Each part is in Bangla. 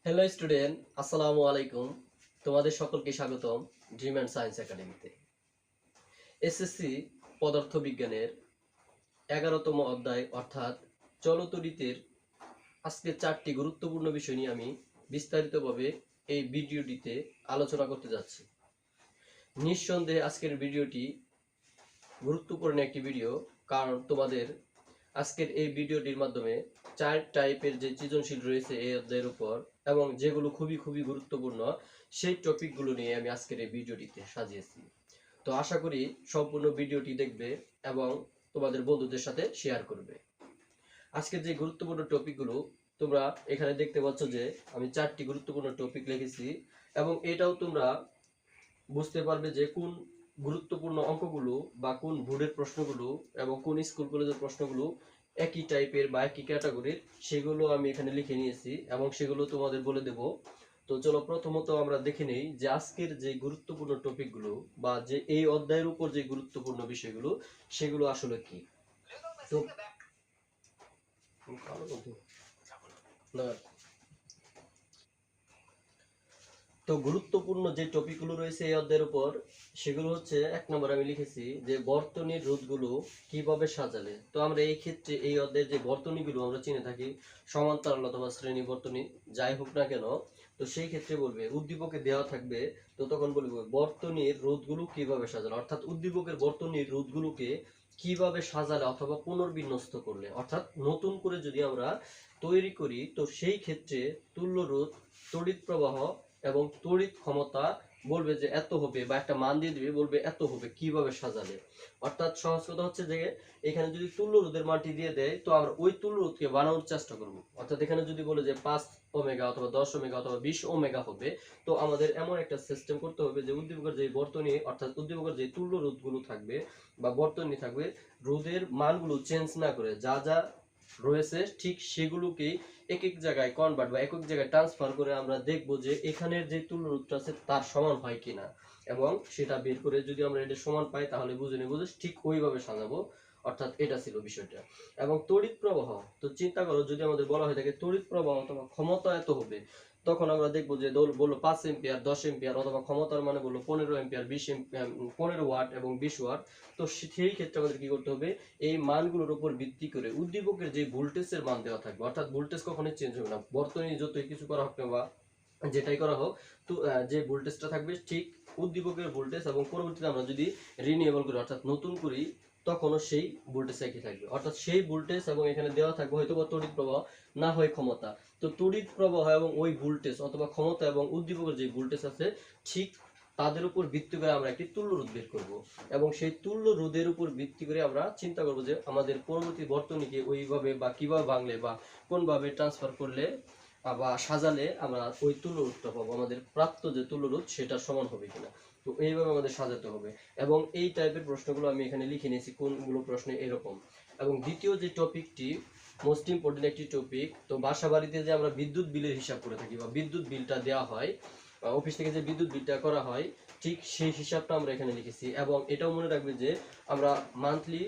হ্যালো স্টুডেন্ট, আসসালামু আলাইকুম। তোমাদের সকলকে স্বাগতম ড্রিম অ্যান্ড সায়েন্স একাডেমিতে। এসএসসি পদার্থ বিজ্ঞানের 11তম অধ্যায় অর্থাৎ চলতরিতের আজকে 4টি গুরুত্বপূর্ণ বিষয় নিয়ে আমি বিস্তারিতভাবে এই ভিডিওটিতে আলোচনা করতে যাচ্ছি। নিঃসন্দেহে আজকের ভিডিওটি গুরুত্বপূর্ণ একটি ভিডিও, কারণ তোমাদের আজকের এই ভিডিওটির মাধ্যমে 4 টাইপের যে সৃজনশীল রয়েছে এই অধ্যায়ের উপর এবং যেগুলো খুবই খুবই গুরুত্বপূর্ণ সেই টপিকগুলো নিয়ে আমি আজকের এই ভিডিওটিতে সাজিয়েছি। তো আশা করি সম্পূর্ণ ভিডিওটি দেখবে এবং তোমাদের বন্ধুদের সাথে শেয়ার করবে। আজকের যে গুরুত্বপূর্ণ টপিকগুলো তোমরা এখানে দেখতে পাচ্ছ যে আমি 4টি গুরুত্বপূর্ণ টপিক লিখেছি এবং এটাও তোমরা বুঝতে পারবে যে কোন গুরুত্বপূর্ণ অঙ্কগুলো বা কোন বোর্ডের প্রশ্নগুলো এবং কোন স্কুল কলেজের প্রশ্নগুলো একই টাইপের বা একই ক্যাটাগরির, সেগুলো আমি এখানে লিখে নিয়েছি এবং সেগুলো তোমাদের বলে দেব। তো চলো প্রথমত আমরা দেখে নেই যে আজকের যে গুরুত্বপূর্ণ টপিকগুলো বা যে এই অধ্যায়ের উপর যে গুরুত্বপূর্ণ বিষয়গুলো সেগুলো আসলে কি। তো তো গুরুত্বপূর্ণ যে টপিকগুলো রয়েছে এই অধ্যায়ের উপর সেগুলো হচ্ছে, 1 নম্বর আমি লিখেছি যে বর্তনীর রোধগুলো কিভাবে সাজালে। তো আমরা এই ক্ষেত্রে এই অধ্যায়ের যে বর্তনীগুলো আমরা চিনে থাকি সমান্তরাল অথবা শ্রেণী বর্তনী যাই হোক না কেন, তো সেই ক্ষেত্রে বলবে উদ্দীপকে দেওয়া থাকবে, তো তখন বলবে বর্তনীর রোধগুলো কিভাবে সাজালে, অর্থাৎ উদ্দীপকের বর্তনীর রোধগুলোকে কিভাবে সাজালে অথবা পুনর্বিন্যস্ত করলে, অর্থাৎ নতুন করে যদি আমরা তৈরি করি তো সেই ক্ষেত্রে তুল্য রোধ, তড়িৎ প্রবাহ এবং তড়িৎ ক্ষমতা বলবে যে এত হবে, বা একটা মান দিয়ে দিবে বলবে এত হবে, কিভাবে সাজালে। অর্থাৎ সহজ কথা হচ্ছে যে এখানে যদি তুল্য রোধের মানটি দিয়ে দেয় তো আমরা ওই তুল্য রোধকে বানানোর চেষ্টা করব। অর্থাৎ এখানে যদি বলে যে 5 ওমেগা অথবা 10 ওমেগা অথবা 20 ওমেগা হবে, তো আমাদের এমন একটা সিস্টেম করতে হবে যে উদ্দীপকের যে বর্তনী অর্থাৎ উদ্দীপকের যে তুল্য রোধগুলো থাকবে বা বর্তনী থাকবে, রোধের মানগুলো চেঞ্জ না করে যা যা রয়েছে ঠিক সেগুলোকেই এক এক জায়গায় কনভার্ট বা এক এক জায়গায় ট্রান্সফার করে আমরা দেখব যে এখানের যে তুল্য রোধটা আছে তার সমান হয় কিনা, এবং সেটা বের করে যদি আমরা এটা সমান পাই তাহলে বুঝে নেব যে ঠিক ওইভাবে সাজাবো। অর্থাৎ এটা ছিল বিষয়টা। এবং তড়িৎ প্রবাহ, তো চিন্তা করো যদি আমাদের বলা হয়ে থাকে তড়িৎ প্রবাহ অথবা ক্ষমতা এত হবে, তখন আমরা দেখবো যে বললো 5 এম্পিয়ার 10 এম্পিয়ার অথবা ক্ষমতার মানে বললো 15 এম্পিয়ার 20 এম্পিয়ার 15 ওয়াট এবং 20 ওয়াট। তো সেই ক্ষেত্রে আমাদের কি করতে হবে, এই মানগুলোর উপর ভিত্তি করে উদ্দীপকের যে ভোল্টেজের মান দেওয়া থাকবে, অর্থাৎ ভোল্টেজ কখনোই চেঞ্জ হবে না, বর্তনী যতই কিছু করা হোক না বা যেটাই করা হোক, তো যে ভোল্টেজটা থাকবে ঠিক উদ্দীপকের ভোল্টেজ, এবং পরবর্তীতে আমরা যদি রিনিউয়েবল করি অর্থাৎ নতুন করি তখনও সেই ভোল্টেজ একই থাকবে। অর্থাৎ সেই ভোল্টেজ এবং এখানে দেওয়া থাকবে হয়তো বা তড়িৎ প্রবাহ না হয় ক্ষমতা, তো তড়িৎ প্রবাহ এবং ওই ভোল্টেজ অথবা ক্ষমতা এবং উদ্দীপকের যে ভোল্টেজ আছে ঠিক তাদের উপর ভিত্তি করে আমরা একটি তুল্য রোধ বের করব, এবং সেই তুল্য রোধের উপর ভিত্তি করে আমরা চিন্তা করব যে আমাদের পরবর্তী বর্তনীকে ওইভাবে বা কিভাবে ভাঙলে বা কোনভাবে ট্রান্সফার করলে বা সাজালে আমরা ওই তুল্য রোধটা পাবো, আমাদের প্রাপ্ত যে তুল্য রোধ সেটা সমান হবে কিনা। তো এইভাবে আমাদের সাজাতে হবে, এবং এই টাইপের প্রশ্নগুলো আমি এখানে লিখে নিয়েছি কোনগুলো প্রশ্নে এরকম। এবং দ্বিতীয় যে টপিকটি মোস্ট ইম্পর্টেন্ট একটি টপিক, তো বাসা বাড়িতে যে আমরা বিদ্যুৎ বিলের হিসাব করে থাকি বা বিদ্যুৎ বিলটা দেওয়া হয় অফিস থেকে যে বিদ্যুৎ বিলটা করা হয় ঠিক সেই হিসাবটা আমরা এখানে লিখেছি। এবং এটাও মনে রাখবে যে আমরা মান্থলি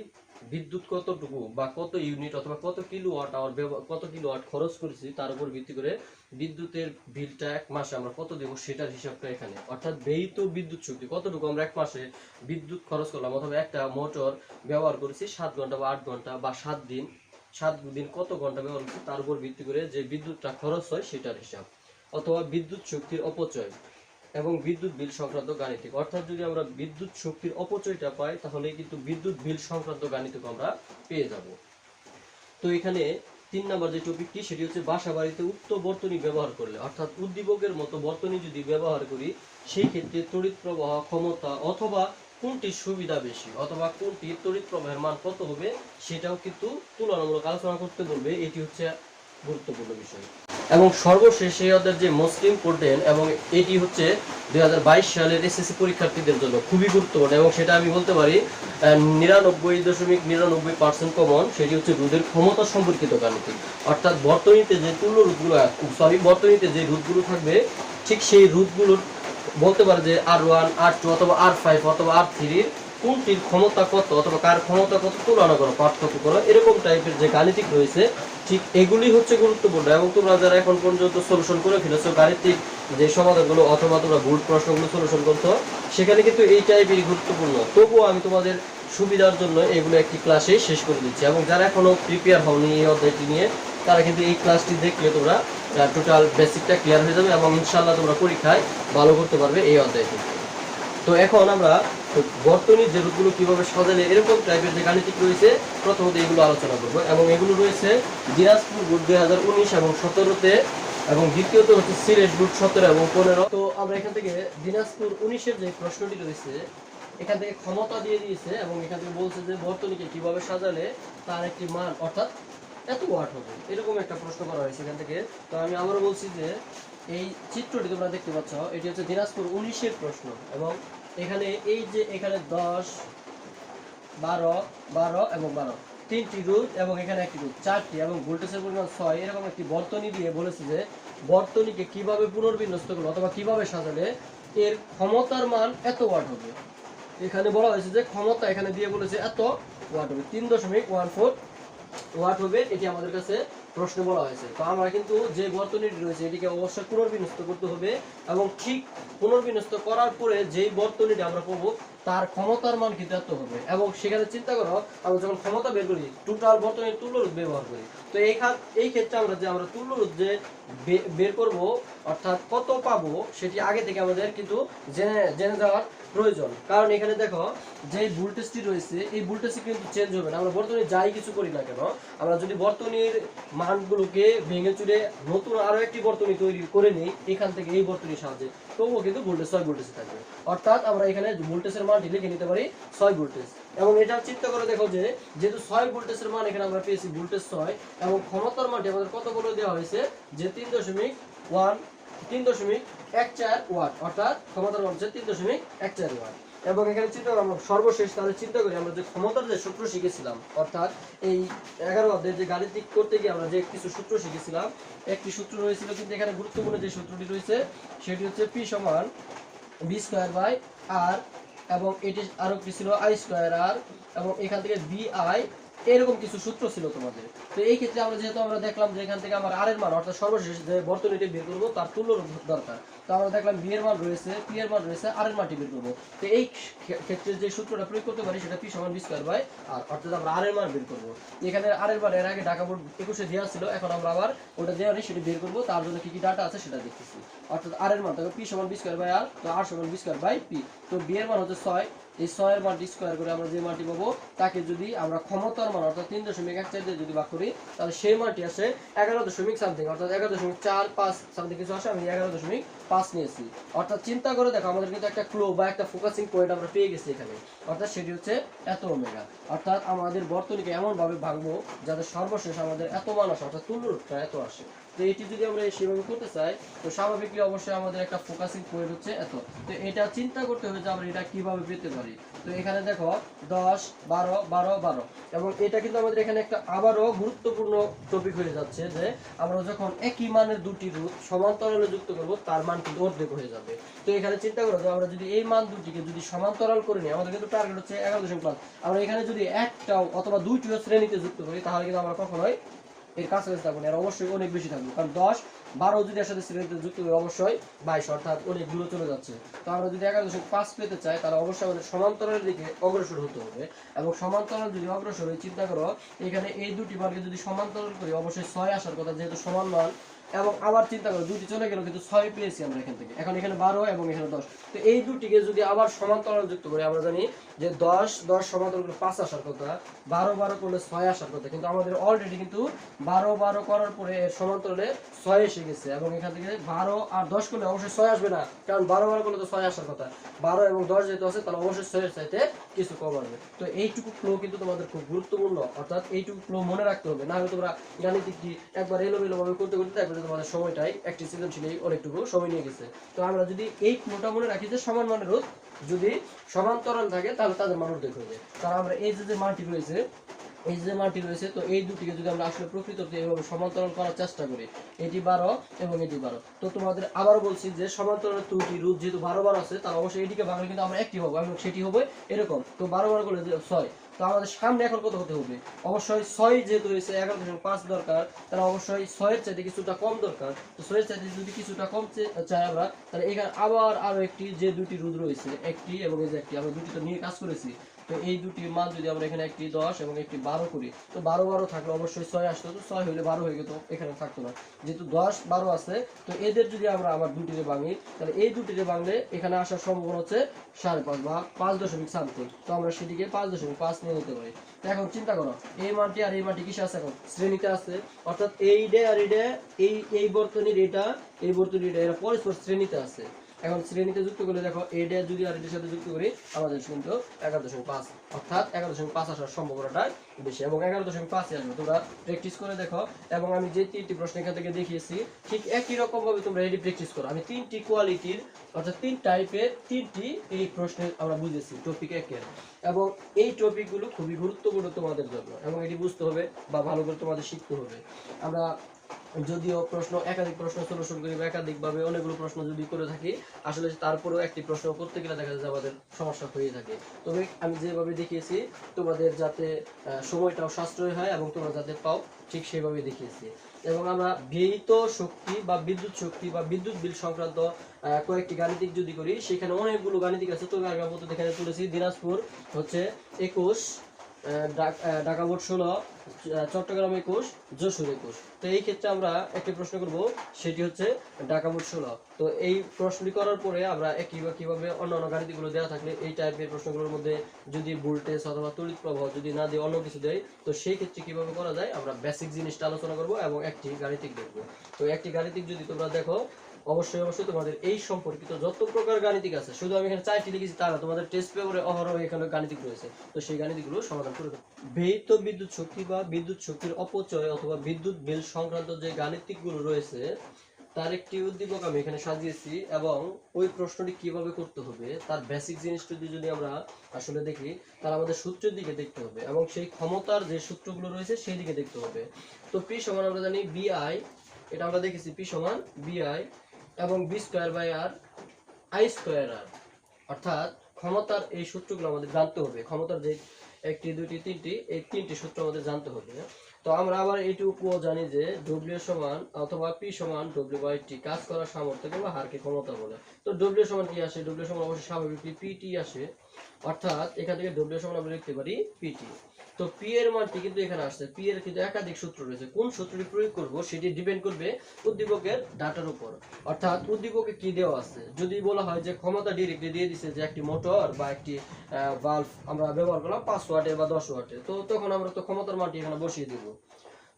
বিদ্যুৎ কতটুকু বা কত ইউনিট অথবা কত কিলোওয়াট আওয়ার কত কিলোওয়াট খরচ করেছি তার উপর ভিত্তি করে বিদ্যুতের বিলটা এক মাসে আমরা কত দেবো সেটার হিসাবটা এখানে। অর্থাৎ ব্যয়িত বিদ্যুৎ শক্তি কতটুকু আমরা এক মাসে বিদ্যুৎ খরচ করলাম, অথবা একটা মোটর ব্যবহার করেছি 7 ঘন্টা বা 8 ঘন্টা বা 7 দিন কত ঘন্টা ব্যবহার করছি তার উপর ভিত্তি করে যে বিদ্যুৎটা খরচ হয় সেটার হিসাব, অথবা বিদ্যুৎ শক্তির অপচয় এবং বিদ্যুৎ বিল সংক্রান্ত গাণিতিক। অর্থাৎ যদি আমরা বিদ্যুৎ শক্তির অপচয়টা পাই তাহলে কিন্তু বিদ্যুৎ বিল সংক্রান্ত গাণিতিক আমরা পেয়ে যাব। তো এখানে 3 নম্বর যে টপিকটি সেটি হচ্ছে বাসা বাড়িতে উক্ত বর্তনী ব্যবহার করলে, অর্থাৎ উদ্দীপকের মতো বর্তনী যদি ব্যবহার করি সেই ক্ষেত্রে তড়িৎ প্রবাহ, ক্ষমতা অথবা কোনটির সুবিধা বেশি অথবা কোনটি তড়িৎ প্রবাহের মান কত হবে সেটাও কিন্তু তুলনামূলক আলোচনা করতে বলবে। এটি হচ্ছে গুরুত্বপূর্ণ বিষয়। এবং সর্বশেষ এই অধ্যায়ের যে মোস্ট ইম্পর্টেন্ট, এবং এটি হচ্ছে 2022 সালের এসএসসি পরীক্ষার্থীদের জন্য খুবই গুরুত্বপূর্ণ, এবং সেটা আমি বলতে পারি 99.99% কমন, সেটি হচ্ছে রোধের ক্ষমতা সম্পর্কিত গাণিতিক। অর্থাৎ বর্তনীতে যে তুল্য রোধগুলো বর্তনীতে যে রোধগুলো থাকবে ঠিক সেই রোধগুলোর বলতে পারে যে R1 R2 অথবা R5 অথবা R3 কোনটির ক্ষমতা কত অথবা কার ক্ষমতা কত তুলনা করো, পার্থক্য করো, এরকম টাইপের যে গাণিতিক রয়েছে ঠিক এগুলি হচ্ছে গুরুত্বপূর্ণ। এবং তোমরা যারা এখন পর্যন্ত সলিউশন করে ফেলেছো গাণিতিক যে সমাধানগুলো অথবা তোমরা ভুল প্রশ্নগুলো সলিউশন করছো, সেখানে কিন্তু এই টাইপেরই গুরুত্বপূর্ণ। তবুও আমি তোমাদের সুবিধার জন্য এগুলো একটি ক্লাসে শেষ করে দিচ্ছি। এবং যারা এখনো প্রিপেয়ার হওনি এই অধ্যায়টি নিয়ে, তারা কিন্তু এই ক্লাসটি দেখলে তোমরা টোটাল বেসিকটা ক্লিয়ার হয়ে যাবে এবং ইনশাআল্লাহ তোমরা পরীক্ষায় ভালো করতে পারবে এই অধ্যায়টি। তো এখন আমরা বর্তনীর যে রূপগুলো কিভাবে সাজালে এরকম টাইপের যে গাণিতিক রয়েছে প্রথমত এগুলো আলোচনা করবো। এবং এগুলো রয়েছে দিনাজপুর বোর্ড 2019 এবং 17-তে, এবং দ্বিতীয়ত হচ্ছে সিলেট বোর্ড 17 এবং 15। তো আমরা এখান থেকে দিনাজপুর 19-এর যে প্রশ্নটি রয়েছে এখান থেকে ক্ষমতা দিয়ে দিয়েছে এবং এখান থেকে বলছে যে বর্তনীকে কিভাবে সাজালে তার একটি মান অর্থাৎ এত ওয়াট হবে, এরকম একটা প্রশ্ন করা হয়েছে এখান থেকে। তো আমি আবারও বলছি যে এই চিত্রটি তোমরা দেখতে পাচ্ছ, এটি হচ্ছে দিনাজপুর 19-এর প্রশ্ন। এবং এখানে এই যে এখানে 10, 12, 12 এবং 12 তিনটি রুট এবং এখানে একটি রুট 4টি এবং ভোল্টেজের পরিমাণ 6, এরকম একটি বর্তনী দিয়ে বলেছে যে বর্তনীকে কিভাবে পুনর্বিন্যস্ত করলে অথবা কিভাবে সাজালে এর ক্ষমতার মান এত ওয়াট হবে। এখানে বলা হয়েছে যে ক্ষমতা এখানে দিয়ে বলেছে এত ওয়াট হবে, 3.14 ওয়াট হবে, এটি আমাদের কাছে প্রশ্ন বলা হয়েছে। তো আমরা কিন্তু যে বর্তনীটি রয়েছে এটিকে অবশ্যই পুনর্বিন্যস্ত করতে হবে এবং ঠিক পুনর্বিন্যস্ত করার পরে যেই বর্তনীটি আমরা পাবো তার ক্ষমতার মান কিন্তু এত হবে। এবং সেখানে চিন্তা করো আমরা যখন ক্ষমতা বের করি টোটাল বর্তনীর তুল্য রোধ ব্যবহার করি। তো এই ক্ষেত্রে আমরা তুল্য রোধ যে বের করব অর্থাৎ কত পাবো সেটি আগে থেকে আমাদের কিন্তু জেনে যাওয়ার প্রয়োজন। কারণ এখানে দেখো যে ভোল্টেজটি রয়েছে এই ভোল্টেজটি কিন্তু চেঞ্জ হবে না, আমরা বর্তনী যাই কিছু করি না কেন, আমরা যদি বর্তনীর মানগুলোকে ভেঙে চুরে নতুন আরো একটি বর্তনী তৈরি করে নিই এখান থেকে এই বর্তনীর সাহায্যে, তবুও কিন্তু ভোল্টেজ 6 ভোল্টেজ থাকবে। অর্থাৎ আমরা এখানে ভোল্টেজের মানটি লিখে নিতে পারি 6 ভোল্টেজ। এবং এটা চিন্তা করে দেখো যে যেহেতু 6 ভোল্টেজের মান এখানে আমরা পেয়েছি ভোল্টেজ 6 এবং ক্ষমতার মানটি আমাদের কত বলে দেওয়া হয়েছে যে 3.14 ওয়াট, অর্থাৎ ক্ষমতার মান হচ্ছে 3.14 ওয়াট। এবং এখানে চিন্তা করি আমরা সর্বশেষ তাহলে চিন্তা করি আমরা যে ক্ষমতার যে সূত্র শিখেছিলাম, অর্থাৎ এই 11 অধ্যায়ে যে গাণিতিক করতে গিয়ে আমরা যে কিছু সূত্র শিখেছিলাম, একটি সূত্র রয়েছিল কিন্তু এখানে গুরুত্বপূর্ণ যে সূত্রটি রয়েছে সেটি হচ্ছে P সমান v²r এবং এটি আরো কি ছিল I²r এবং এখান থেকে bi, এরকম কিছু সূত্র ছিল তোমাদের। তো এই ক্ষেত্রে আমরা দেখলাম যে এখান থেকে আমার আর এর মান অর্থাৎ সর্বশেষ যে বর্তনীটি বের করব তার তুল্য দরকার। তো আমরা দেখলাম বি এর মান রয়েছে, পি এর মান রয়েছে, আর এর মানটি বের করব। তো এই ক্ষেত্রে যে সূত্রটা প্রয়োগ করতে পারি সেটা পি সমান v²r, অর্থাৎ আমরা আর এর মান বের করব। এখানে আর এর মান এর আগে ঢাকা বোর্ড 21-এ দেওয়া ছিল, এখন আমরা আবার ওটা দেওয়া নেই সেটা বের করব, তার জন্য কি কি ডাটা আছে সেটা দেখতেছি। অর্থাৎ আর এর মান দেখো পি সমান v²r, তো আর সমান v²p। তো বি এর মান হচ্ছে 6, এই 6 এর মানটি স্কয়ার করে আমরা যে মানটি পাবো তাকে যদি আমরা ক্ষমতার মান অর্থাৎ 3.14 দিয়ে যদি ভাগ করি তাহলে সেই মানটি আসে 11 সামথিং, অর্থাৎ 11.45 সামথিং কিছু আসে, আমি 11.5 নিয়েছি। অর্থাৎ চিন্তা করে দেখো আমাদের কিন্তু একটা ক্লো বা একটা ফোকাসিং পয়েন্ট আমরা পেয়ে গেছি এখানে, অর্থাৎ সেটি হচ্ছে এত ওমেগা। অর্থাৎ আমাদের বর্তনীকে এমন ভাবে ভাঙবো যাতে সর্বশেষ আমাদের এত মান আসে, অর্থাৎ তুল্য রোধটা এত আসে। তো এটি যদি আমরা সেভাবে করতে চাই তো স্বাভাবিকই অবশ্যই আমাদের একটা ফোকাসিং পয়েন্ট হচ্ছে এত। তো এটা চিন্তা করতে হবে যে আমরা এটা কিভাবে পেতে পারি। তো এখানে দেখো 10, 12, 12, 12 এবং এটা কিন্তু আমাদের এখানে একটা আবারও গুরুত্বপূর্ণ টপিক হয়ে যাচ্ছে যে আমরা যখন একই মানের দুটি রুট সমান্তরালে যুক্ত করব তার মান কিন্তু অর্ধেক হয়ে যাবে। তো এখানে চিন্তা করো যে আমরা যদি এই মান দুটিকে যদি সমান্তরাল করে নিই, আমাদের কিন্তু টার্গেট হচ্ছে 11.5, আমরা এখানে যদি একটাও অথবা দুইটিও শ্রেণীতে যুক্ত করি তাহলে কিন্তু আমরা কখনোই এর কাছাকাছি থাকবো না, এর অবশ্যই অনেক বেশি থাকবে। কারণ 10, 12 যদি এর সাথে শ্রেণীতে যুক্ত করি অবশ্যই 22, অর্থাৎ অনেক দূরে চলে যাচ্ছে। তো আমরা যদি 11.5 পেতে চাই তাহলে অবশ্যই আমাদের সমান্তরালের দিকে অগ্রসর হতে হবে। এবং সমান্তরাল যদি অগ্রসর হয়ে চিন্তা করো এখানে এই দুটি মানকে যদি সমান্তরাল করি অবশ্যই 6 আসার কথা, যেহেতু সমান মান। এবং আবার চিন্তা করো দুটি চলে গেল কিন্তু 6 পেয়েছি আমরা এখান থেকে, এখন এখানে 12 এবং এখানে 10। তো এই দুটিকে যদি আবার সমান্তরাল যুক্ত করি আমরা জানি যে 10, 10 সমান্তরাল করলে 5 আসার কথা, 12, 12 করলে 6 আসার কথা, কিন্তু আমাদের অলরেডি কিন্তু 12, 12 করার পরে এর সমান্তরালে 6 এসে গেছে। এবং এখান থেকে 12 আর 10 করলে অবশ্যই 6 আসবে না, কারণ 12, 12 করলে তো 6 আসার কথা, 12 এবং 10 যেহেতু আছে তাহলে অবশ্যই 6 এর চাইতে কিছু কম আসবে। তো এইটুকু ফ্লো কিন্তু তোমাদের খুব গুরুত্বপূর্ণ, অর্থাৎ এইটুকু ফ্লো মনে রাখতে হবে, না হলে তোমরা গাণিতিকটি একবার এলোমেলো ভাবে করতে করতে দেখবে তোমাদের সময়টাই একটি সৃজনশীলেই অনেকটুকু সময় নিয়ে গেছে। তো আমরা যদি এই ফ্লোটা মনে রাখি যে সমান মানের রোধ যদি সমান্তরাল থাকে তাহলে তাদের মান অর্ধেক হয়ে যায়। কারণ আমরা এই যে মানটি রয়েছে এই যে মানটি রয়েছে, তো এই দুটিকে যদি আমরা আসলে প্রকৃততে এইভাবে সমান্তরাল করার চেষ্টা করি, এটি 12 এবং এটি 12, তো তোমাদের আবারও বলছি যে সমান্তরাল ত্রুটি রুট যেহেতু 12 আছে, তার অবশ্যই এটিকে ভাঙলে কিন্তু আমরা একটি হবো এবং সেটি হবে এরকম। তো 12 করলে 6, তো আমাদের সামনে এখন কত হতে হবে? অবশ্যই 6 যেহেতু হয়েছে 11.5 দরকার, তাহলে অবশ্যই 6 এর চাইতে কিছুটা কম দরকার। তো 6 এর চাইতে যদি কিছুটা কম চাই আমরা, তাহলে এখানে আবার আরো একটি যে দুটি রুট রয়েছে, একটি এবং এই যে একটি, আমরা দুটি তো নিয়ে কাজ করেছি, তো এই দুটি মান যদি আমরা এখানে একটি 10 এবং একটি 12 করি, তো 12 থাকলে অবশ্যই 6 আসতো, তো 6 হইলে 12 হয়ে যেত, এখানে থাকতো না। যেহেতু 10 12 আছে, তো এদের যদি আমরা আবার দুটিরে ভাঙি, তাহলে এই দুটিরে ভাঙলে এখানে আসার সম্ভাবনা হচ্ছে 5.5 বা 5 সামথিং, তো আমরা সেটিকে 5.5 নিয়ে নিতে পারি। তো এখন চিন্তা করো, এই মানটি আর এই মানটি কিসে আছে? এখন শ্রেণীতে আছে, অর্থাৎ এই ডে আর এই ডে, এই বর্তনীর এটা, এই বর্তনীর এটা, এরা পরস্পর শ্রেণীতে আছে। এখন শ্রেণীতে যুক্ত করে দেখো, এটা যদি আর এটার সাথে যুক্ত করি, আমাদের কিন্তু 11.5, অর্থাৎ 11.5 আসার সম্ভাবনাটা বেশি এবং 11.5 আসবে। তোমরা প্র্যাকটিস করে দেখো, এবং আমি যে 3টি প্রশ্ন এখান থেকে দেখিয়েছি ঠিক একই রকম ভাবে তোমরা এটি প্র্যাকটিস করো। আমি 3টি কোয়ালিটির, অর্থাৎ 3 টাইপের 3টি এই প্রশ্নের আমরা বুঝেছি টপিক 1-এর, এবং এই টপিকগুলো খুবই গুরুত্বপূর্ণ তোমাদের জন্য, এবং এটি বুঝতে হবে বা ভালো করে তোমাদের শিখতে হবে। আমরা যদিও প্রশ্ন একাধিক প্রশ্ন সলিউশন করি বা একাধিকভাবে অনেকগুলো প্রশ্ন যদি করে থাকি, আসলে তারপরেও একটি প্রশ্ন করতে গেলে দেখা যায় যে আমাদের সমস্যা হয়ে থাকে। তবে আমি যেভাবে দেখিয়েছি তোমাদের যাতে সময়টাও সাশ্রয় হয় এবং তোমরা যাতে পাও, ঠিক সেইভাবে দেখিয়েছি। এবং আমরা ব্যয়িত শক্তি বা বিদ্যুৎ শক্তি বা বিদ্যুৎ বিল সংক্রান্ত কয়েকটি গাণিতিক যদি করি, সেখানে অনেকগুলো গাণিতিক আছে। তবে আমি আপাতত এখানে তুলেছি দিনাজপুর হচ্ছে 21, ঢাকা বোর্ড 16, চট্টগ্রাম 21, যশোর 21। তো এই ক্ষেত্রে আমরা একটি প্রশ্ন করব, সেটি হচ্ছে ঢাকা বোর্ড 16। তো এই প্রশ্নটি করার পরে আমরা কিভাবে অন্যান্য গাণিতিকগুলো দেওয়া থাকলে এই টাইপের প্রশ্নগুলোর মধ্যে যদি ভোল্টেজ অথবা তড়িৎ প্রবাহ যদি না দিয়ে অন্য কিছু দেয়, তো সেই ক্ষেত্রে কিভাবে করা যায় আমরা বেসিক জিনিসটা আলোচনা করব এবং একটি গাণিতিক দেখব। তো একটি গাণিতিক যদি তোমরা দেখো, অবশ্যই তোমাদের এই সম্পর্কিত যত প্রকার গাণিতিক আছে, শুধু আমি এখানে 4টি লিখেছি তা না, তোমাদের টেস্ট পেপারে অহরহ এখানে গাণিতিক রয়েছে, তো সেই গাণিতিকগুলো সমাধান করে দেবো। ব্যয়িত বিদ্যুৎ শক্তি বা বিদ্যুৎ শক্তির অপচয় অথবা বিদ্যুৎ বিল সংক্রান্ত যে গাণিতিকগুলো রয়েছে, তার একটি উদ্দীপক আমি এখানে সাজিয়েছি, এবং ওই প্রশ্নটি কিভাবে করতে হবে তার বেসিক জিনিসটা যদি আমরা আসলে দেখি, তার আমাদের সূত্রের দিকে দেখতে হবে এবং সেই ক্ষমতার যে সূত্রগুলো রয়েছে সেই দিকে দেখতে হবে। তো পি সমান আমরা জানি বিআই, এটা আমরা দেখেছি, পি সমান বিআই এবং B square by R I square R, অর্থাৎ ক্ষমতার এই সূত্রগুলো আমাদের জানতে হবে। ক্ষমতার যে 1 2 3 এই 3টি সূত্র আমাদের জানতে হবে। তো আমরা আবার এইটুকুও জানি যে ডব্লিউ সমান অথবা পি সমান ডব্লিউ বাই টি, কাজ করার সামর্থ্য কিংবা হারকে ক্ষমতা বলে। তো ডব্লিউ সমান কি আসে? ডব্লিউ সমান অবশ্যই স্বাভাবিকই পিটি আসে, অর্থাৎ এখান থেকে ডব্লিউ সমান আমরা লিখতে পারি পিটি। তো পি এর মানটি কিন্তু এখানে আসছে, পি এর কিন্তু একাধিক সূত্র রয়েছে, কোন সূত্রটি প্রয়োগ করব সেটি ডিপেন্ড করবে উদ্দীপকের ডাটার উপর, অর্থাৎ উদ্দীপকে কি দেওয়া আছে। যদি বলা হয় যে ক্ষমতা ডিরেক্টলি দিয়ে দিছে যে একটি মোটর বা একটি বাল্ব আমরা ব্যবহার করলাম 5 ওয়াটের বা 10 ওয়াটের, তো তখন আমরা তো ক্ষমতার মানটি এখানে বসিয়ে দেব।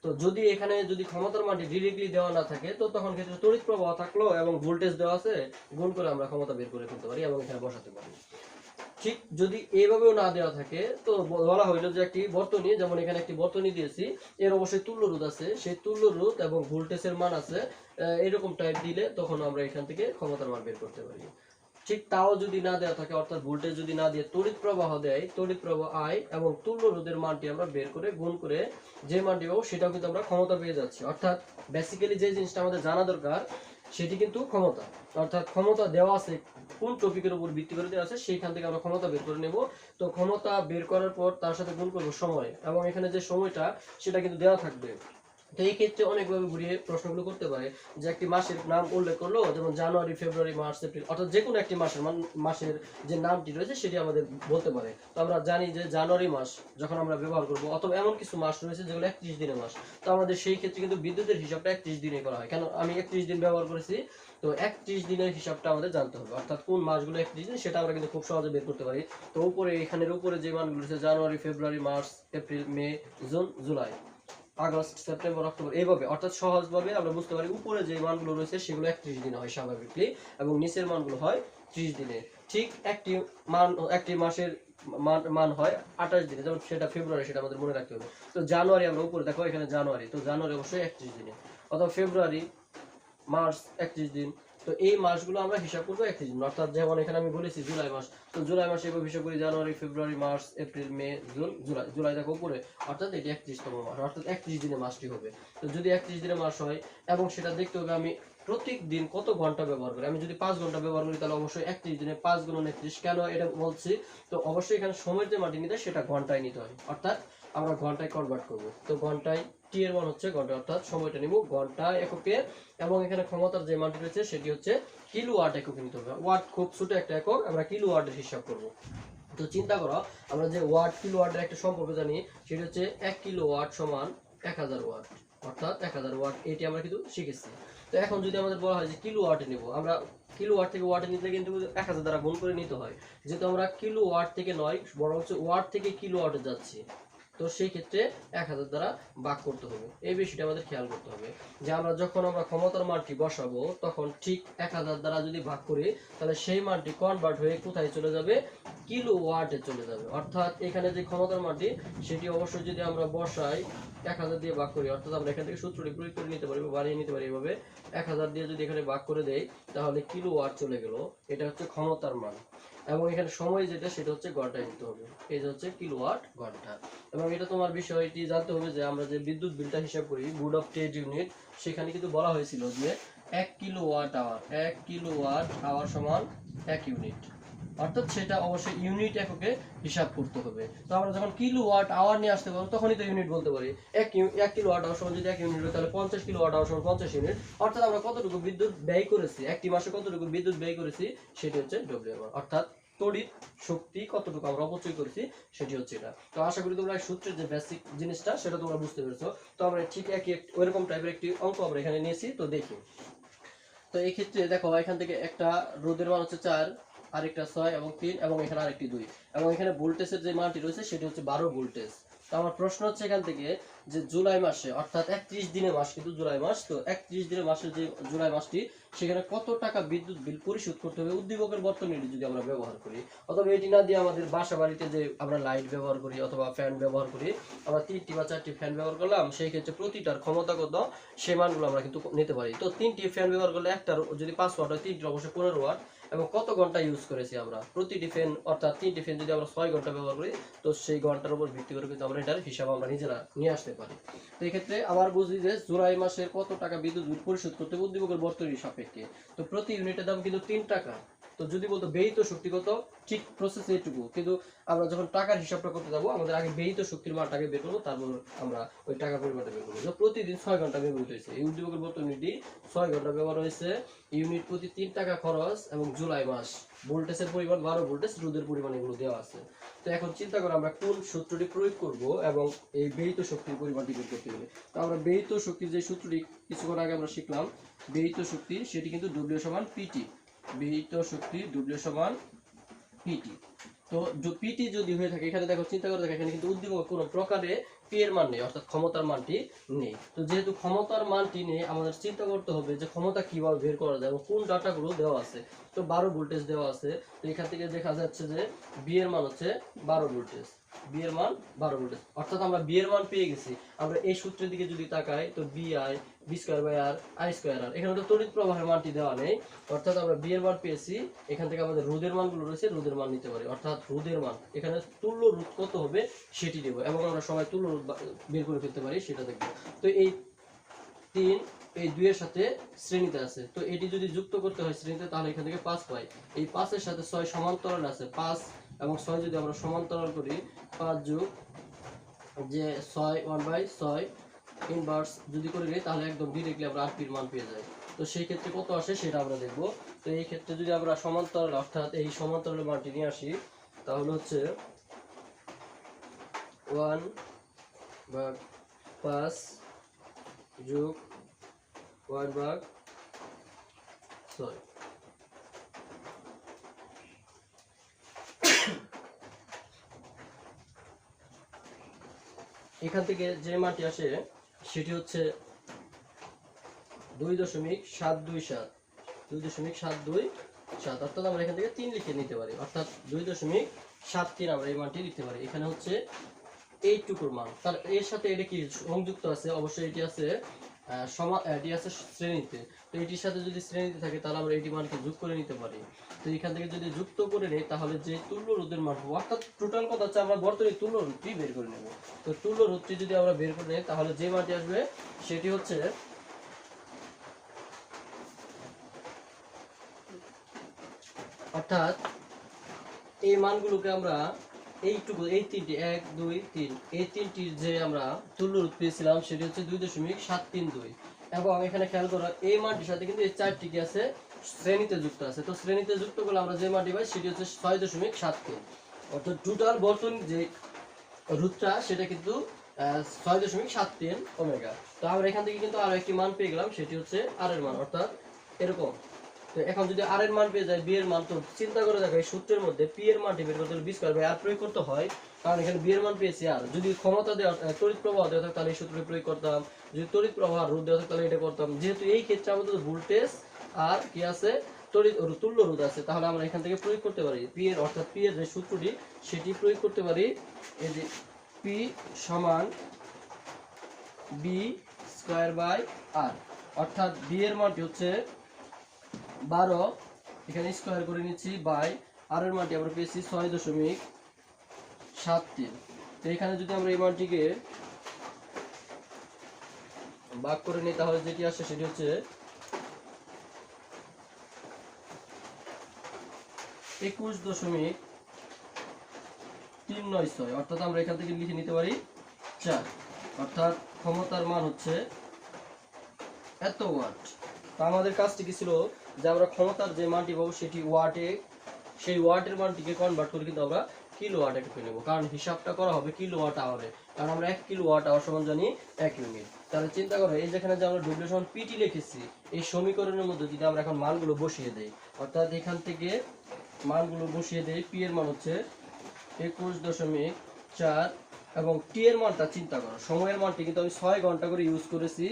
তো যদি এখানে যদি ক্ষমতার মানটি ডিরেক্টলি দেওয়া না থাকে, তো তখন ক্ষেত্রে তড়িৎ প্রবাহ থাকলো এবং ভোল্টেজ দেওয়া আছে, গুণ করে আমরা ক্ষমতা বের করে ফেলতে পারি এবং এখানে বসাতে পারি। ঠিক যদি এইভাবেও না দেওয়া থাকে, তো বলা হইলো যে একটি বর্তনী, যেমন এখানে একটি বর্তনী দিয়েছি, এর অবশ্যই তুল্য রোধ আছে, সেই তুল্য রোধ এবং ভোল্টেজের মান আছে, এরকম টাইপ দিলে তখন আমরা এখান থেকে ক্ষমতার মান বের করতে পারি। ঠিক তাও যদি না দেওয়া থাকে, অর্থাৎ ভোল্টেজ যদি না দিয়ে তড়িৎ প্রবাহ দেয়, তড়িৎ প্রবাহ আই এবং তুল্য রোধের মানটি আমরা বের করে গুণ করে যে মানটি পাবো সেটাও কিন্তু আমরা ক্ষমতা পেয়ে যাচ্ছি। অর্থাৎ বেসিক্যালি যে জিনিসটা আমাদের জানা দরকার সেটি কিন্তু ক্ষমতা, অর্থাৎ ক্ষমতা দেওয়া আছে কোন টপিকের উপর ভিত্তি করে দেওয়া আছে, সেইখান থেকে আমরা ক্ষমতা বের করে নেব। তো ক্ষমতা বের করার পর তার সাথে গুণ করবো সময়, এবং এখানে যে সময়টা সেটা কিন্তু দেওয়া থাকবে। তো এই ক্ষেত্রে অনেকভাবে ঘুরিয়ে প্রশ্নগুলো করতে পারে যে একটি মাসের নাম উল্লেখ করলো, যেমন জানুয়ারি, ফেব্রুয়ারি, মার্চ, এপ্রিল, অর্থাৎ যে কোনো একটি মাসের যে নামটি রয়েছে সেটি আমাদের বলতে পারে। তো আমরা জানি যে জানুয়ারি মাস যখন আমরা ব্যবহার করব, অথবা এমন কিছু মাস রয়েছে যেগুলো 31 দিনের মাস, তো আমাদের সেই ক্ষেত্রে কিন্তু বিদ্যুতের হিসাবটা 31 দিনে করা হয়। কেন আমি 31 দিন ব্যবহার করেছি, তো 31 দিনের হিসাবটা আমাদের জানতে হবে, অর্থাৎ কোন মাসগুলো 31 দিন সেটা আমরা কিন্তু খুব সহজে বের করতে পারি। তো উপরে এখানের উপরে যে মানগুলো রয়েছে January, February, March, April, May, June, July, August, September, October, এইভাবে অর্থাৎ সহজভাবে আমরা বুঝতে পারি উপরে যে মানগুলো রয়েছে সেগুলো 31 দিনে হয় স্বাভাবিকলি, এবং নিচের মানগুলো হয় 30 দিনে। ঠিক একটি মাসের মান হয় 28 দিনে, যেমন সেটা ফেব্রুয়ারি, সেটা আমাদের মনে রাখতে হবে। তো জানুয়ারি আমরা উপরে দেখো এখানে জানুয়ারি, তো জানুয়ারি অবশ্যই 31 দিনে, অথবা ফেব্রুয়ারি, মার্চ 31 দিন, তো তো এই মাসগুলো আমরা হিসাব করবো 31 দিন, অর্থাৎ যেমন এখানে আমি বলেছি জুলাই মাস, তো জুলাই মাসে এভাবে হিসাব করি January February March April May June July, July দেখো উপরে, অর্থাৎ এটি 31তম মাস, অর্থাৎ 31 দিনের মাসটি হবে। তো যদি 31 দিনের মাস হয় এবং সেটা দেখতে হবে আমি প্রত্যেক দিন কত ঘন্টা ব্যবহার করি। আমি যদি 5 ঘন্টা ব্যবহার করি তাহলে অবশ্যই 31 দিনে 5 গুণন 31, কেন এটা বলছি, তো অবশ্যই এখানে সময়ের যে মাটি নিতে সেটা ঘন্টায় নিতে হয়, অর্থাৎ আমরা ঘন্টায় কনভার্ট করব। তো ঘন্টায় টি এর মান হচ্ছে ঘন্টা, অর্থাৎ সময়টা নিব ঘন্টা এককে, এবং এখানে ক্ষমতার যে মানটি রয়েছে সেটি হচ্ছে কিলোওয়াট এককে নিতে হবে। ওয়াট খুব ছোট একটা একক, আমরা কিলোওয়াটের হিসাব করব। তো চিন্তা করো আমরা যে ওয়াট কিলোওয়াটের একটা সম্পর্ক জানি, সেটা হচ্ছে 1 কিলোওয়াট সমান 1000 ওয়াট, অর্থাৎ 1000 ওয়াট, এটি আমরা কিন্তু শিখেছি। তো এখন যদি আমাদের বলা হয় যে কিলোওয়াটে নেব, আমরা কিলোওয়াট থেকে ওয়াটে নিতে কিন্তু 1000 দ্বারা গুণ করে নিতে হয়, যেহেতু আমরা কিলোওয়াট থেকে নয় বরং হচ্ছে ওয়াট থেকে কিলোওয়াটে যাচ্ছি, তো সেই ক্ষেত্রে 1000 দ্বারা ভাগ করতে হবে। এই বিষয়টা আমাদের খেয়াল করতে হবে যে আমরা যখন আমরা ক্ষমতার মানটি বসাবো তখন ঠিক 1000 দ্বারা যদি ভাগ করি তাহলে সেই মানটি কনভার্ট হয়ে কোথায় চলে যাবে, কিলোওয়াটে চলে যাবে। অর্থাৎ এখানে যে ক্ষমতার মানটি সেটি অবশ্যই যদি আমরা বসাই 1000 দিয়ে ভাগ করি, অর্থাৎ আমরা এখান থেকে সূত্রটি প্রয়োগ করে নিতে পারি, বাড়িয়ে নিতে পারি এইভাবে, 1000 দিয়ে যদি এখানে ভাগ করে দেই তাহলে কিলোওয়াট চলে গেল, এটা হচ্ছে ক্ষমতার মান। এবং এখানে সময় যেটা সেটা হচ্ছে ঘন্টায় নিতে হবে, এই যে হচ্ছে কিলোওয়াট ঘন্টা। এবং এটা তোমার বিষয়টি জানতে হবে যে আমরা যে বিদ্যুৎ বিলটা হিসাব করি বোর্ড অফ ট্রেড ইউনিট, সেখানে কিন্তু বলা হয়েছিল যে 1 কিলোওয়াট আওয়ার, 1 কিলোওয়াট আওয়ার সমান 1 ইউনিট, অর্থাৎ সেটা অবশ্যই ইউনিট এককে হিসাব করতে হবে। তো আমরা যখন কিলোওয়াট আওয়ার নিয়ে আসতে পারবো তখনই তো ইউনিট বলতে পারি। 1 কিলোওয়াট আওয়ার সমান যদি 1 ইউনিট হয় তাহলে 50 কিলোওয়াট আওয়ার সমান 50 ইউনিট, অর্থাৎ আমরা কতটুকু বিদ্যুৎ ব্যয় করেছি, একটি মাসে কতটুকু বিদ্যুৎ ব্যয় করেছি সেটি হচ্ছে ডব্লিউএম, অর্থাৎ তড়িৎ শক্তি কতটুকু আমরা অপচয় করেছি সেটি হচ্ছে এটা। তো আশা করি তোমরা সূত্রের যে বেসিক জিনিসটা সেটা তোমরা বুঝতে পেরেছো। তো আমরা ঠিক একই ওইরকম টাইপের একটি অঙ্ক আমরা এখানে নিয়েছি, তো দেখি। তো এই ক্ষেত্রে দেখো এখান থেকে একটা রোধের মান হচ্ছে 4, আরেকটা 6 এবং 3, এবং এখানে আরেকটি 2, এবং এখানে ভোল্টেজের যে মানটি রয়েছে সেটি হচ্ছে 12 ভোল্টেজ। তো আমার প্রশ্ন হচ্ছে এখান থেকে যে জুলাই মাসে, অর্থাৎ 31 দিনের মাস কিন্তু জুলাই মাস, তো 31 দিনের মাসের যে জুলাই মাসটি সেখানে কত টাকা বিদ্যুৎ বিল পরিশোধ করতে হবে উদ্দীপকের বর্তনীটি যদি আমরা ব্যবহার করি, অথবা এটি না দিয়ে আমাদের বাসা বাড়িতে যে আমরা লাইট ব্যবহার করি অথবা ফ্যান ব্যবহার করি, আমরা 3টি বা 4টি ফ্যান ব্যবহার করলাম, সেই ক্ষেত্রে প্রতিটার ক্ষমতা কত সেই মানগুলো আমরা কিন্তু নিতে পারি। তো 3টি ফ্যান ব্যবহার করলে একটার যদি 5 ওয়াট হয় 3টির অবশ্যই 15 ওয়াট, এবং কত ঘন্টা ইউজ করেছি আমরা প্রতিটি ফ্যান, অর্থাৎ 3টি ফ্যান যদি আমরা 6 ঘন্টা ব্যবহার করি তো সেই ঘন্টার উপর ভিত্তি করে কিন্তু আমরা এটার হিসাব আমরা নিজেরা নিয়ে আসতে পারি। তো এই ক্ষেত্রে আবার বুঝি যে জুলাই মাসে কত টাকা বিদ্যুৎ বিল পরিশোধ করতে হবে উদ্দীপকের বর্তনীর সাপেক্ষে, তো প্রতি ইউনিটের দাম কিন্তু 3 টাকা। তো যদি বলতো ব্যয়িত শক্তি কত, ঠিক প্রসেস এইটুকু, কিন্তু আমরা যখন টাকার হিসাবটা করতে যাবো আমাদের আগে ব্যয়িত শক্তির মানটাকে বের করবো, তারপর আমরা ওই টাকা পরিমাণটা বের করবো। প্রতিদিন 6 ঘন্টা ব্যবহৃত হয়েছে এই উদ্দীপকের বর্তনীটি, 6 ঘন্টা ব্যবহার হয়েছে, ইউনিট প্রতি 3 টাকা খরচ, এবং জুলাই মাস ভোল্টেজের পরিমাণ 12 ভোল্টেজ, রোধের পরিমাণ এগুলো দেওয়া আছে। তো এখন চিন্তা করো আমরা কোন সূত্রটি প্রয়োগ করব এবং এই ব্যয়িত শক্তির পরিমাণটি বের করতে হবে। তো আমরা ব্যয়িত শক্তির যে সূত্রটি কিছুক্ষণ আগে আমরা শিখলাম, ব্যয়িত শক্তি সেটি কিন্তু ডব্লিউ সমান পিটি, ব্যয়িত শক্তি ডব্লিউ সমান পিটি। তো পিটি যদি হয়ে থাকে, এখানে দেখো চিন্তা করে দেখো এখানে কিন্তু উদ্দীপক কোনো প্রকারে পি এর মান নেই, অর্থাৎ ক্ষমতার মানটি নেই। তো যেহেতু ক্ষমতার মানটি নেই আমাদের চিন্তা করতে হবে যে ক্ষমতা কিভাবে বের করা যায় এবং কোন ডাটাগুলো দেওয়া আছে। তো 12 ভোল্টেজ দেওয়া আছে, তো এখান থেকে দেখা যাচ্ছে যে বি এর মান হচ্ছে 12 ভোল্টেজ, বি এর মান 12 ভোল্টেজ, অর্থাৎ আমরা বি এর মান পেয়ে গেছি। আমরা এই সূত্রের দিকে যদি তাকাই তো B I B square by R I square R, এখানে তো তড়িৎ প্রবাহের মানটি দেওয়া নেই, অর্থাৎ আমরা বি এর মান পেয়েছি। এখান থেকে আমাদের রোধের মানগুলো রয়েছে, রোধের মান নিতে পারি, অর্থাৎ রোধের মান এখানে তুল্য রোধ কত হবে সেটি দেব, এবং আমরা সবাই তুল্য রোধ বের করে ফেলতে পারি সেটা দেখব। তো এই 3 এই 2 এর সাথে শ্রেণীতে আছে, তো এটি যদি যুক্ত করতে হয় শ্রেণীতে তাহলে এখান থেকে 5 পাই। এই 5 এর সাথে 6 সমান্তরাল আছে, 5 এবং 6 যদি আমরা সমান্তরাল করি 5 যোগ যে 6 1/6 ইনভার্স যদি করে নিই তাহলে একদম ডিরেক্টলি আমরা আর পির মান পেয়ে যাই। তো সেই ক্ষেত্রে কত আসে সেটা আমরা দেখব। তো এই ক্ষেত্রে যদি আমরা সমান্তরাল, অর্থাৎ এই সমান্তরালের মানটি নিয়ে আসি তাহলে হচ্ছে 1/5 যোগ 1/6। এখান থেকে যে মানটি আসে সেটি হচ্ছে 2.727, 2.727, অর্থাৎ আমরা এখান থেকে 3 লিখে নিতে পারি, অর্থাৎ 2.73 আমরা এই মানটি লিখতে পারি। এখানে হচ্ছে এইটুকুর মান, তার এর সাথে এটা কি সংযুক্ত আছে, অবশ্যই এটি আছে এটি আছে শ্রেণীতে। তো এটির সাথে যদি শ্রেণীতে থাকে তাহলে আমরা এটি মানকে যোগ করে নিতে পারি। তো এখান থেকে যদি যুক্ত করে নেই তাহলে যে তুল্য রোধের মান হবে, অর্থাৎ টোটাল কথা হচ্ছে আমরা বর্তনীর তুল্য রোধটি বের করে নেব। তো তুল্য রোধটি যদি আমরা বের করে নেই তাহলে যে মানটি আসবে সেটি হচ্ছে অর্থাৎ এই মানগুলোকে আমরা এইটুকু এই তিনটি 1 2 3 এই তিনটির যে আমরা তুল্য রোধ পেয়েছিলাম সেটি হচ্ছে 2.732 এবং এখানে খেয়াল করো এই মানটির সাথে কিন্তু এই চারটি কি আছে শ্রেণীতে যুক্ত আছে। তো শ্রেণীতে যুক্ত করলে আমরা যে মানটি পাই সেটি হচ্ছে 6.73, অর্থাৎ টোটাল বর্তনী যে রোধটা সেটা কিন্তু 6.73 ওমেগা। তো আমরা এখান থেকে কিন্তু আরো একটি মান পেয়ে গেলাম, সেটি হচ্ছে আর এর মান, অর্থাৎ এরকম। তো এখন যদি আর এর মান পেয়ে যায় বি এর মান, তো চিন্তা করে দেখো এই সূত্রের মধ্যে পি এর মানটি বের করতে হলে বি স্কয়ার বাই আর প্রয়োগ করতে হয়, কারণ এখানে বি এর মান পেয়েছি আর। যদি ক্ষমতা দেওয়া তড়িৎ প্রবাহ দেওয়া থাকে তাহলে এই সূত্রটি প্রয়োগ করতাম, যদি তড়িৎ প্রবাহ রোধ দেওয়া থাকে তাহলে এটা করতাম। যেহেতু এই ক্ষেত্রে আমাদের ভোল্টেজ আর কি আছে তড়িৎ তুল্য রোধ আছে, তাহলে আমরা এখান থেকে প্রয়োগ করতে পারি পি এর, অর্থাৎ পি এর যে সূত্রটি সেটি প্রয়োগ করতে পারি। এই যে পি সমান বি স্কয়ার বাই আর, অর্থাৎ বি এর মানটি হচ্ছে 12, এখানে স্কয়ার করে নিচ্ছি বাই আর এর মানটি আমরা পেয়েছি 6.73। তো এখানে যদি আমরা এই মানটিকে ভাগ করে নিই তাহলে যেটি আসে সেটি হচ্ছে 21.396, অর্থাৎ আমরা এখান থেকে লিখে নিতে পারি 4, অর্থাৎ ক্ষমতার মান হচ্ছে এত ওয়াট। তো আমাদের কাজটি কি ছিল যে আমরা ক্ষমতার যে মানটি পাবো সেটি ওয়াটে, সেই ওয়াটের মানটিকে কনভার্ট করে কিন্তু আমরা কিলো ওয়াটে ঢুকে নেব, কারণ হিসাবটা করা হবে কিলো ওয়াট আওয়ারে, কারণ আমরা 1 কিলো ওয়াট আওয়ার সমান জানি 1 ইউনিট। তাহলে চিন্তা করো এই যেখানে যে আমরা ডব্লিউ সমান পিটি লিখেছি এই সমীকরণের মধ্যে যদি আমরা এখন মানগুলো বসিয়ে দেই, অর্থাৎ এখান থেকে মানগুলো বসিয়ে দেই, পি এর মান হচ্ছে 21.4 এবং টি এর মানটা চিন্তা করো, সময়ের মানটি কিন্তু আমি 6 ঘন্টা করে ইউজ করেছি,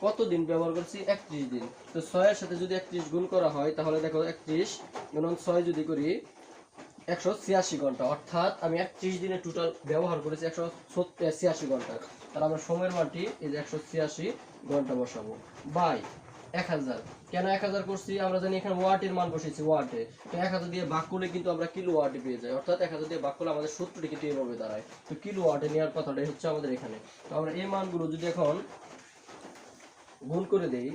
কতদিন ব্যবহার করছি 31 দিন। তো 6 এর সাথে যদি 31 গুণ করা হয় তাহলে দেখো 31 গুণন 6 যদি করি 186 ঘন্টা, অর্থাৎ আমি 31 দিনে টোটাল ব্যবহার করেছি 186 ঘন্টা। তাহলে আমরা সময়ের মানটি এই যে 186 ঘন্টা বসাবো বাই 1000। কেন 1000 করছি, আমরা জানি এখানে ওয়াটের মান বসেছি ওয়াটে, তো 1000 দিয়ে ভাগ করলে কিন্তু আমরা কিলো ওয়াটে পেয়ে যাই, অর্থাৎ 1000 দিয়ে ভাগ করলে আমাদের সূত্রটি কিন্তু এইভাবে দাঁড়ায়। তো কিলো ওয়াটে নেওয়ার কথাটাই হচ্ছে আমাদের এখানে। তো আমরা এই মানগুলো যদি এখন গুণ করে দেই,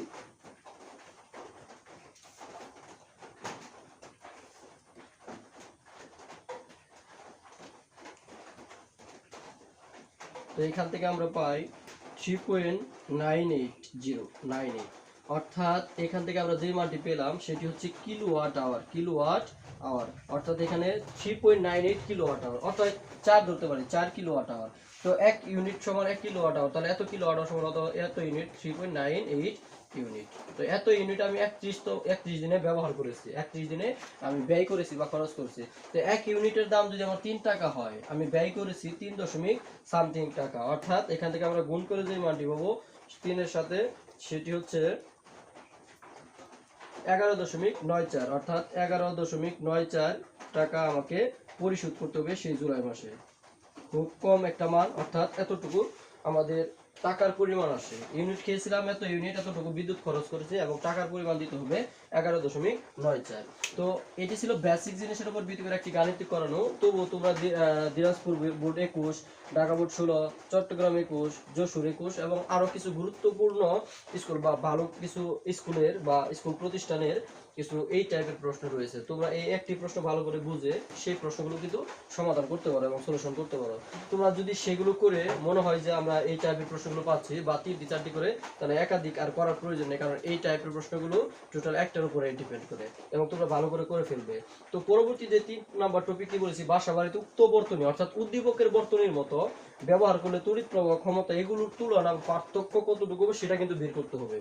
তো এখান থেকে আমরা পাই 3.98098, অর্থাৎ এখান থেকে আমরা যে মানটি পেলাম সেটি হচ্ছে কিলোওয়াট আওয়ার, কিলোওয়াট আওয়ার, অর্থাৎ এখানে 3.98 কিলোওয়াট আওয়ার, অর্থাৎ 4 ধরতে পারি 4 কিলোওয়াট আওয়ার। তো 1 ইউনিট সমান 1 কিলোওয়াট আওয়ার, তাহলে এত কিলোওয়াট আওয়ার সমান এত ইউনিট 3.98 ইউনিট। তো এত ইউনিট আমি 31 দিনে ব্যবহার করেছি, 31 দিনে আমি ব্যয় করেছি বা খরচ করেছি। তো 1 ইউনিটের দাম যদি আমার 3 টাকা হয়, আমি ব্যয় করেছি 3.something টাকা, অর্থাৎ এখান থেকে আমরা গুণ করে যে মানটি পাবো 3 এর সাথে সেটি হচ্ছে 11.94, অর্থাৎ 11.94 টাকা আমাকে পরিশোধ করতে হবে সেই জুলাই মাসে। খুব কম একটা মান, অর্থাৎ এতটুকু আমাদের টাকার পরিমাণ আসে। ইউনিট খেয়েছিলাম এত ইউনিট, এতটুকু বিদ্যুৎ খরচ করেছে এবং টাকার পরিমাণ দিতে হবে 11.94। তো এটি ছিল বেসিক জিনিসের উপর ভিত্তি করে একটি গাণিতিক করানো। তবুও তোমরা দিনাজপুর বোর্ড 21, ঢাকা বোর্ড 16, চট্টগ্রাম 21, যশোর 21 এবং আরো কিছু গুরুত্বপূর্ণ স্কুল বা ভালো কিছু স্কুলের বা স্কুল প্রতিষ্ঠানের কিছু এই টাইপের প্রশ্ন রয়েছে। তোমরা এই একটি প্রশ্ন ভালো করে বুঝে সেই প্রশ্নগুলো কিন্তু সমাধান করতে পারো এবং সলিউশন করতে পারো। তোমরা যদি সেগুলো করে মনে হয় যে আমরা এই টাইপের প্রশ্নগুলো পাচ্ছি বা 3টি 4টি করে, তাহলে একাধিক আর করার প্রয়োজন নেই, কারণ এই টাইপের প্রশ্নগুলো টোটাল একটার উপরে ডিপেন্ড করে এবং তোমরা ভালো করে ফেলবে। তো পরবর্তী যে 3 নাম্বার টপিক কি বলেছি, বাসা বাড়িতে উক্ত বর্তনী অর্থাৎ উদ্দীপকের বর্তনীর মতো ব্যবহার করলে তড়িৎ প্রবাহ ক্ষমতা এগুলোর তুলনা পার্থক্য কতটুকু সেটা কিন্তু বের করতে হবে।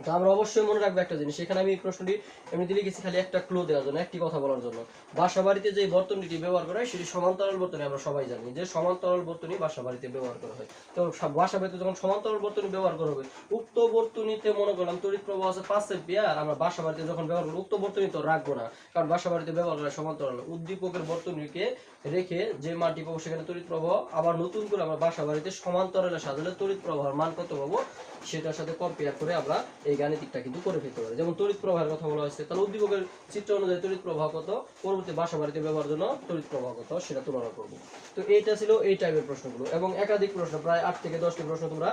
তো আমরা অবশ্যই মনে রাখবো একটা জিনিস, এখানে আমি এই প্রশ্নটি এমনিতে লিখেছি খালি একটা ক্লু দেওয়ার জন্য, একটি কথা বলার জন্য। বাসা বাড়িতে যে বর্তনীটি ব্যবহার করা হয় সেটি সমান্তরাল বর্তনী, আমরা সবাই জানি যে সমান্তরাল বর্তনী বাসা বাড়িতে ব্যবহার করা হয়। তো বাসা বাড়িতে যখন সমান্তরাল বর্তনী ব্যবহার করা হবে, উক্ত বর্তনীতে মনে করলাম তড়িৎ প্রবাহ আছে 5 অ্যাম্পিয়ার, আমরা বাসা বাড়িতে যখন ব্যবহার করবো উক্ত বর্তনী তো রাখবো না, কারণ বাসা বাড়িতে ব্যবহার করা সমান্তরাল। উদ্দীপকের বর্তনীকে রেখে যে মানটি পাবো সেখানে তড়িৎ প্রবাহ, আবার নতুন করে আমরা বাসা বাড়িতে সমান্তরালে সাজালে তড়িৎ প্রবাহের মান কত পাবো সেটার সাথে কম্পেয়ার করে আমরা এই গাণিতিকটা কিন্তু করে ফেলতে পারি। যেমন তড়িৎ প্রবাহের কথা বলা হয়েছে, তাহলে উদ্দীপকের চিত্র অনুযায়ী তড়িৎ প্রবাহ কত, পরবর্তী বাসা বাড়িতে ব্যবহারের জন্য তড়িৎ প্রবাহ কত সেটা তুলনা করব। তো এইটা ছিল এই টাইপের প্রশ্নগুলো, এবং একাধিক প্রশ্ন, প্রায় 8 থেকে 10টি প্রশ্ন তোমরা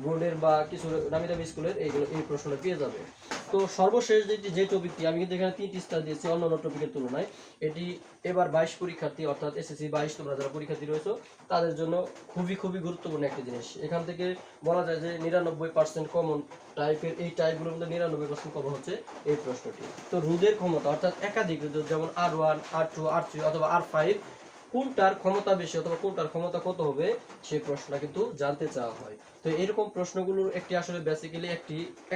বোর্ডের বা কিছু নামি দামি স্কুলের এই প্রশ্নটা পেয়ে যাবে। তো সর্বশেষ যে টপিকটি, আমি কিন্তু এখানে 3টি স্টার দিয়েছি অন্যান্য টপিকের তুলনায়। এটি এবার 22 পরীক্ষার্থী, অর্থাৎ এসএসসি 22 তোমরা যারা পরীক্ষার্থী রয়েছে তাদের জন্য খুবই গুরুত্বপূর্ণ একটি জিনিস। এখান থেকে বলা যায় যে 99% কমন টাইপের, এই টাইপগুলোর মধ্যে 99% কমন হচ্ছে এই প্রশ্নটি। তো রোধের ক্ষমতা অর্থাৎ একাধিক রোধ, যেমন R1, R2, R3 অথবা R5, কোনটার ক্ষমতা বেশি অথবা কোনটার ক্ষমতা কত হবে সেই প্রশ্নটা কিন্তু জানতে চাওয়া হয়। তো এরকম প্রশ্নগুলোর একটি আসলে বেসিক্যালি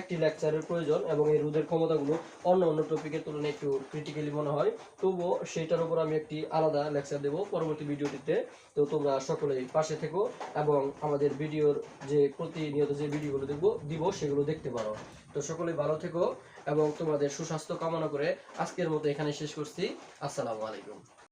একটি লেকচারের প্রয়োজন, এবং এই রোধের ক্ষমতাগুলো অন্য টপিকের তুলনায় একটু ক্রিটিক্যালি মনে হয়, তবুও সেটার উপর আমি একটি আলাদা লেকচার দেবো পরবর্তী ভিডিওটিতে। তো তোমরা সকলেই পাশে থেকো এবং আমাদের ভিডিওর যে প্রতিনিয়ত যে ভিডিওগুলো দিব সেগুলো দেখতে পারো। তো সকলেই ভালো থেকো এবং তোমাদের সুস্বাস্থ্য কামনা করে আজকের মতো এখানে শেষ করছি। আসসালামু আলাইকুম।